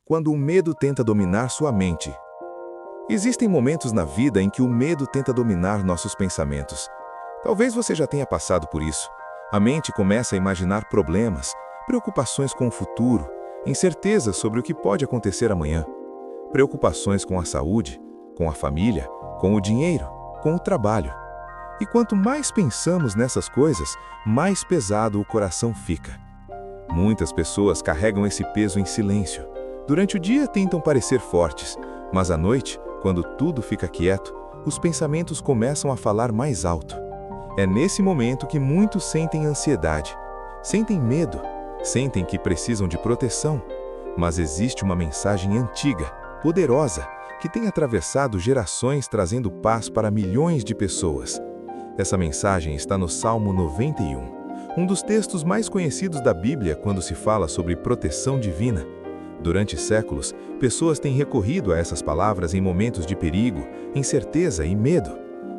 quando o medo tenta dominar sua mente. Existem momentos na vida em que o medo tenta dominar nossos pensamentos. Talvez você já tenha passado por isso. A mente começa a imaginar problemas, preocupações com o futuro, incertezas sobre o que pode acontecer amanhã. Preocupações com a saúde, com a família, com o dinheiro, com o trabalho. E quanto mais pensamos nessas coisas, mais pesado o coração fica. Muitas pessoas carregam esse peso em silêncio. Durante o dia tentam parecer fortes, mas à noite, quando tudo fica quieto, os pensamentos começam a falar mais alto. É nesse momento que muitos sentem ansiedade, sentem medo, sentem que precisam de proteção. Mas existe uma mensagem antiga, poderosa, que tem atravessado gerações trazendo paz para milhões de pessoas. Essa mensagem está no Salmo 91, um dos textos mais conhecidos da Bíblia quando se fala sobre proteção divina. Durante séculos, pessoas têm recorrido a essas palavras em momentos de perigo, incerteza e medo.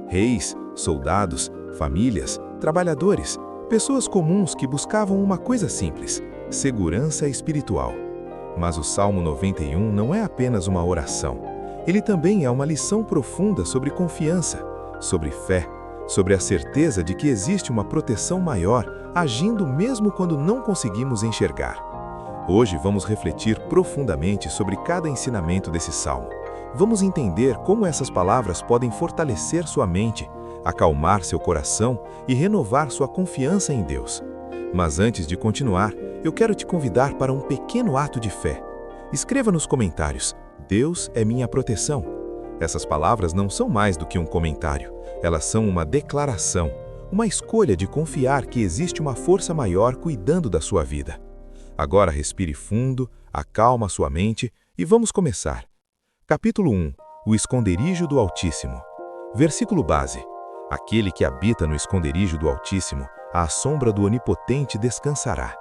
Reis, soldados, famílias, trabalhadores, pessoas comuns que buscavam uma coisa simples: segurança espiritual. Mas o Salmo 91 não é apenas uma oração. Ele também é uma lição profunda sobre confiança, sobre fé, sobre a certeza de que existe uma proteção maior agindo mesmo quando não conseguimos enxergar. Hoje vamos refletir profundamente sobre cada ensinamento desse salmo. Vamos entender como essas palavras podem fortalecer sua mente, acalmar seu coração e renovar sua confiança em Deus. Mas antes de continuar, eu quero te convidar para um pequeno ato de fé. Escreva nos comentários: Deus é minha proteção. Essas palavras não são mais do que um comentário. Elas são uma declaração, uma escolha de confiar que existe uma força maior cuidando da sua vida. Agora respire fundo, acalma sua mente e vamos começar. Capítulo 1. O esconderijo do Altíssimo. Versículo base. Aquele que habita no esconderijo do Altíssimo, à sombra do Onipotente descansará.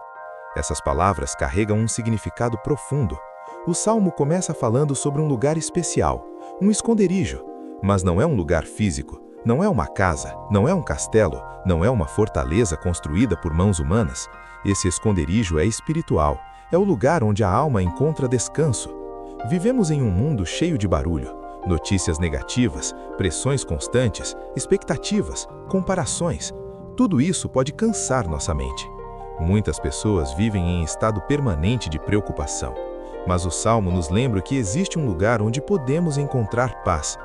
Essas palavras carregam um significado profundo. O Salmo começa falando sobre um lugar especial, um esconderijo. Mas não é um lugar físico, não é uma casa, não é um castelo, não é uma fortaleza construída por mãos humanas. Esse esconderijo é espiritual, é o lugar onde a alma encontra descanso. Vivemos em um mundo cheio de barulho, notícias negativas, pressões constantes, expectativas, comparações. Tudo isso pode cansar nossa mente. Muitas pessoas vivem em estado permanente de preocupação. Mas o Salmo nos lembra que existe um lugar onde podemos encontrar paz.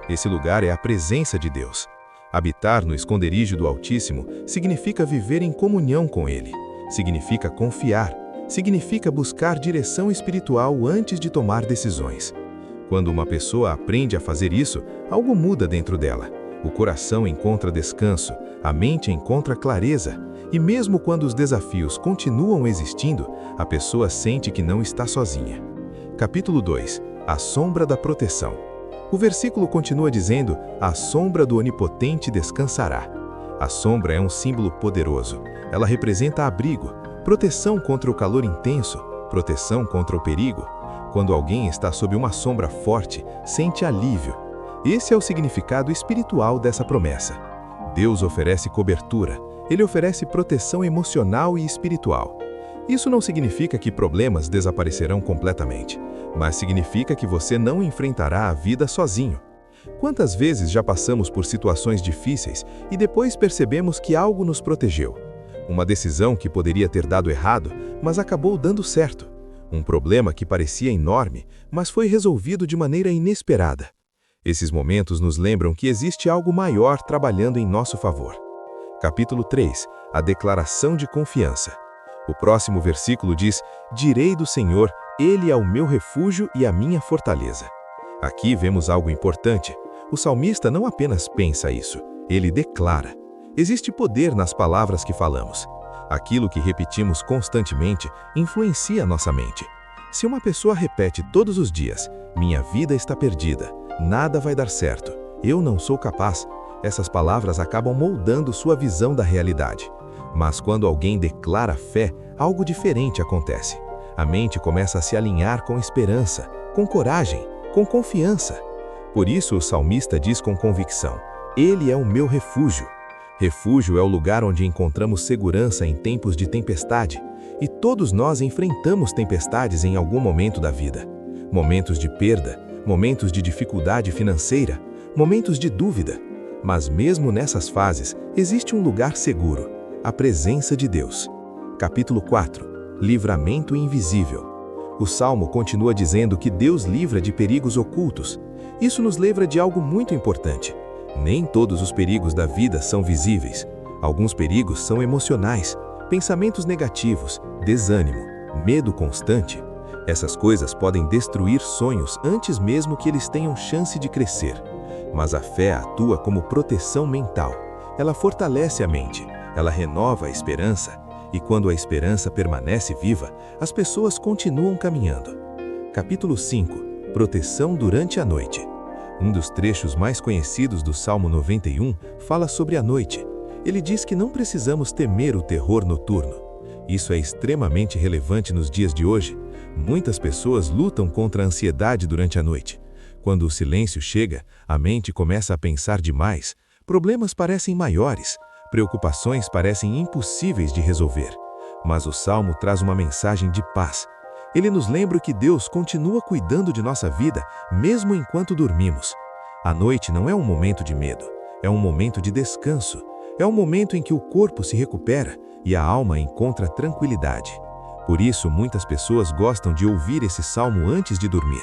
Esse lugar é a presença de Deus. Habitar no esconderijo do Altíssimo significa viver em comunhão com Ele. Significa confiar. Significa buscar direção espiritual antes de tomar decisões. Quando uma pessoa aprende a fazer isso, algo muda dentro dela. O coração encontra descanso, a mente encontra clareza. E mesmo quando os desafios continuam existindo, a pessoa sente que não está sozinha. Capítulo 2. A sombra da proteção. O versículo continua dizendo: a sombra do Onipotente descansará. A sombra é um símbolo poderoso. Ela representa abrigo, proteção contra o calor intenso, proteção contra o perigo. Quando alguém está sob uma sombra forte, sente alívio. Esse é o significado espiritual dessa promessa. Deus oferece cobertura. Ele oferece proteção emocional e espiritual. Isso não significa que problemas desaparecerão completamente, mas significa que você não enfrentará a vida sozinho. Quantas vezes já passamos por situações difíceis e depois percebemos que algo nos protegeu? Uma decisão que poderia ter dado errado, mas acabou dando certo. Um problema que parecia enorme, mas foi resolvido de maneira inesperada. Esses momentos nos lembram que existe algo maior trabalhando em nosso favor. Capítulo 3. A declaração de confiança. O próximo versículo diz: direi do Senhor, Ele é o meu refúgio e a minha fortaleza. Aqui vemos algo importante. O salmista não apenas pensa isso, ele declara. Existe poder nas palavras que falamos. Aquilo que repetimos constantemente influencia nossa mente. Se uma pessoa repete todos os dias: minha vida está perdida, nada vai dar certo, eu não sou capaz, essas palavras acabam moldando sua visão da realidade. Mas quando alguém declara fé, algo diferente acontece. A mente começa a se alinhar com esperança, com coragem, com confiança. Por isso o salmista diz com convicção: Ele é o meu refúgio. Refúgio é o lugar onde encontramos segurança em tempos de tempestade. E todos nós enfrentamos tempestades em algum momento da vida. Momentos de perda, momentos de dificuldade financeira, momentos de dúvida. Mas mesmo nessas fases, existe um lugar seguro, a presença de Deus. Capítulo 4. Livramento invisível. O Salmo continua dizendo que Deus livra de perigos ocultos. Isso nos lembra de algo muito importante. Nem todos os perigos da vida são visíveis. Alguns perigos são emocionais, pensamentos negativos, desânimo, medo constante. Essas coisas podem destruir sonhos antes mesmo que eles tenham chance de crescer. Mas a fé atua como proteção mental. Ela fortalece a mente, ela renova a esperança, e quando a esperança permanece viva, as pessoas continuam caminhando. Capítulo 5. Proteção durante a noite. Um dos trechos mais conhecidos do Salmo 91 fala sobre a noite. Ele diz que não precisamos temer o terror noturno. Isso é extremamente relevante nos dias de hoje. Muitas pessoas lutam contra a ansiedade durante a noite. Quando o silêncio chega, a mente começa a pensar demais. Problemas parecem maiores, preocupações parecem impossíveis de resolver. Mas o Salmo traz uma mensagem de paz. Ele nos lembra que Deus continua cuidando de nossa vida, mesmo enquanto dormimos. A noite não é um momento de medo, é um momento de descanso. É um momento em que o corpo se recupera e a alma encontra tranquilidade. Por isso, muitas pessoas gostam de ouvir esse salmo antes de dormir.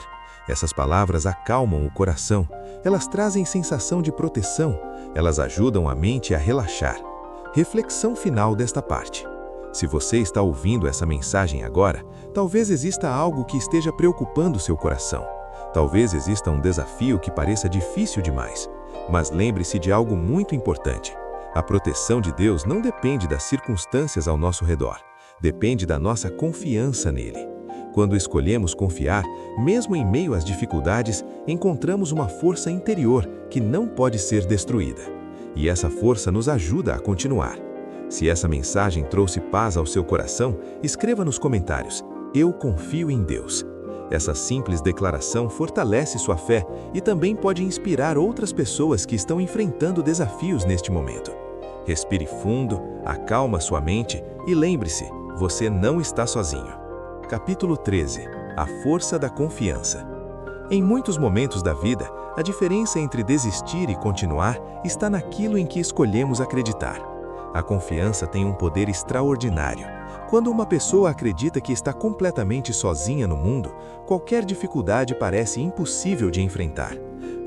Essas palavras acalmam o coração, elas trazem sensação de proteção, elas ajudam a mente a relaxar. Reflexão final desta parte. Se você está ouvindo essa mensagem agora, talvez exista algo que esteja preocupando seu coração. Talvez exista um desafio que pareça difícil demais. Mas lembre-se de algo muito importante. A proteção de Deus não depende das circunstâncias ao nosso redor. Depende da nossa confiança nele. Quando escolhemos confiar, mesmo em meio às dificuldades, encontramos uma força interior que não pode ser destruída. E essa força nos ajuda a continuar. Se essa mensagem trouxe paz ao seu coração, escreva nos comentários: "Eu confio em Deus". Essa simples declaração fortalece sua fé e também pode inspirar outras pessoas que estão enfrentando desafios neste momento. Respire fundo, acalma sua mente e lembre-se, você não está sozinho. Capítulo 13. A força da confiança. Em muitos momentos da vida, a diferença entre desistir e continuar está naquilo em que escolhemos acreditar. A confiança tem um poder extraordinário. Quando uma pessoa acredita que está completamente sozinha no mundo, qualquer dificuldade parece impossível de enfrentar.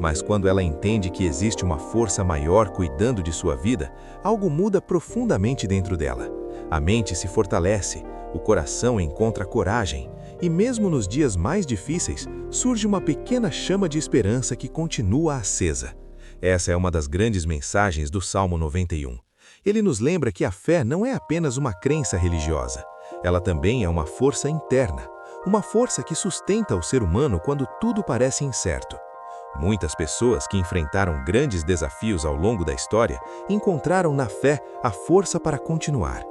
Mas quando ela entende que existe uma força maior cuidando de sua vida, algo muda profundamente dentro dela. A mente se fortalece, o coração encontra coragem, e mesmo nos dias mais difíceis, surge uma pequena chama de esperança que continua acesa. Essa é uma das grandes mensagens do Salmo 91. Ele nos lembra que a fé não é apenas uma crença religiosa. Ela também é uma força interna, uma força que sustenta o ser humano quando tudo parece incerto. Muitas pessoas que enfrentaram grandes desafios ao longo da história encontraram na fé a força para continuar.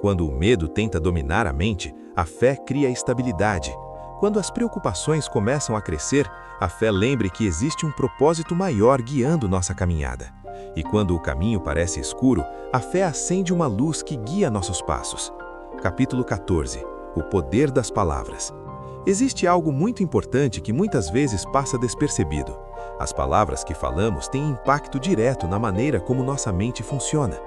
Quando o medo tenta dominar a mente, a fé cria estabilidade. Quando as preocupações começam a crescer, a fé lembre que existe um propósito maior guiando nossa caminhada. E quando o caminho parece escuro, a fé acende uma luz que guia nossos passos. Capítulo 14. O poder das palavras. Existe algo muito importante que muitas vezes passa despercebido. As palavras que falamos têm impacto direto na maneira como nossa mente funciona.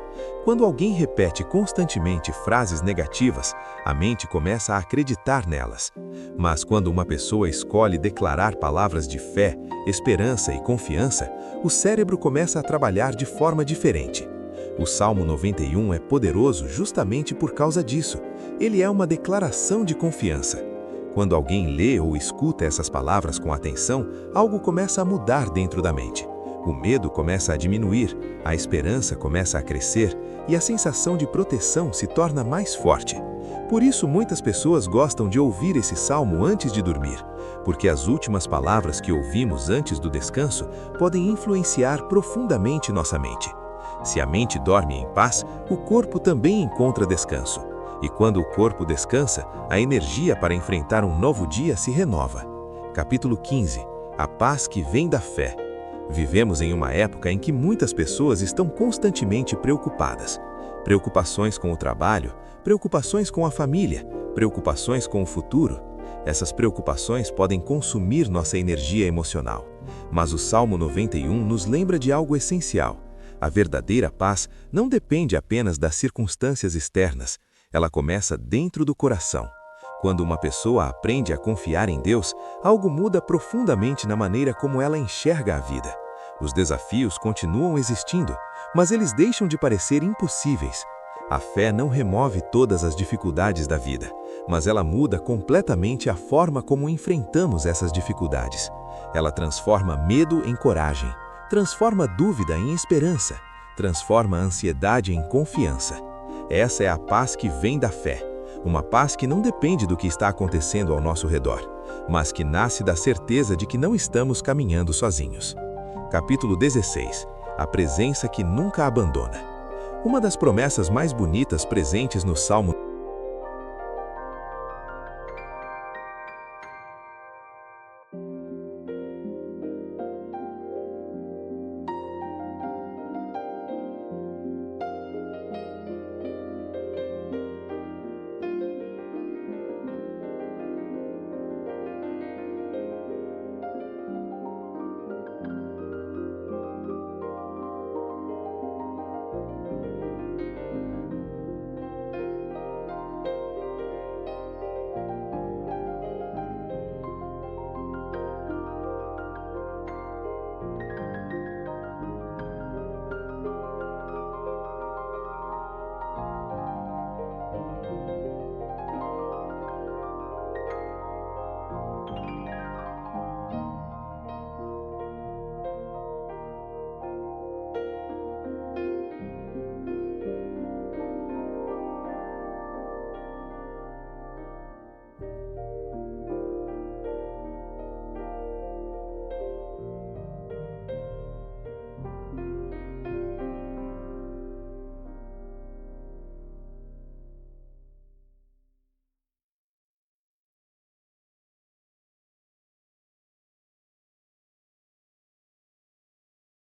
Quando alguém repete constantemente frases negativas, a mente começa a acreditar nelas. Mas quando uma pessoa escolhe declarar palavras de fé, esperança e confiança, o cérebro começa a trabalhar de forma diferente. O Salmo 91 é poderoso justamente por causa disso. Ele é uma declaração de confiança. Quando alguém lê ou escuta essas palavras com atenção, algo começa a mudar dentro da mente. O medo começa a diminuir, a esperança começa a crescer e a sensação de proteção se torna mais forte. Por isso, muitas pessoas gostam de ouvir esse salmo antes de dormir, porque as últimas palavras que ouvimos antes do descanso podem influenciar profundamente nossa mente. Se a mente dorme em paz, o corpo também encontra descanso. E quando o corpo descansa, a energia para enfrentar um novo dia se renova. Capítulo 15. A paz que vem da fé. Vivemos em uma época em que muitas pessoas estão constantemente preocupadas. Preocupações com o trabalho, preocupações com a família, preocupações com o futuro. Essas preocupações podem consumir nossa energia emocional. Mas o Salmo 91 nos lembra de algo essencial. A verdadeira paz não depende apenas das circunstâncias externas, ela começa dentro do coração. Quando uma pessoa aprende a confiar em Deus, algo muda profundamente na maneira como ela enxerga a vida. Os desafios continuam existindo, mas eles deixam de parecer impossíveis. A fé não remove todas as dificuldades da vida, mas ela muda completamente a forma como enfrentamos essas dificuldades. Ela transforma medo em coragem, transforma dúvida em esperança, transforma a ansiedade em confiança. Essa é a paz que vem da fé. Uma paz que não depende do que está acontecendo ao nosso redor, mas que nasce da certeza de que não estamos caminhando sozinhos. Capítulo 16. A presença que nunca abandona. Uma das promessas mais bonitas presentes no Salmo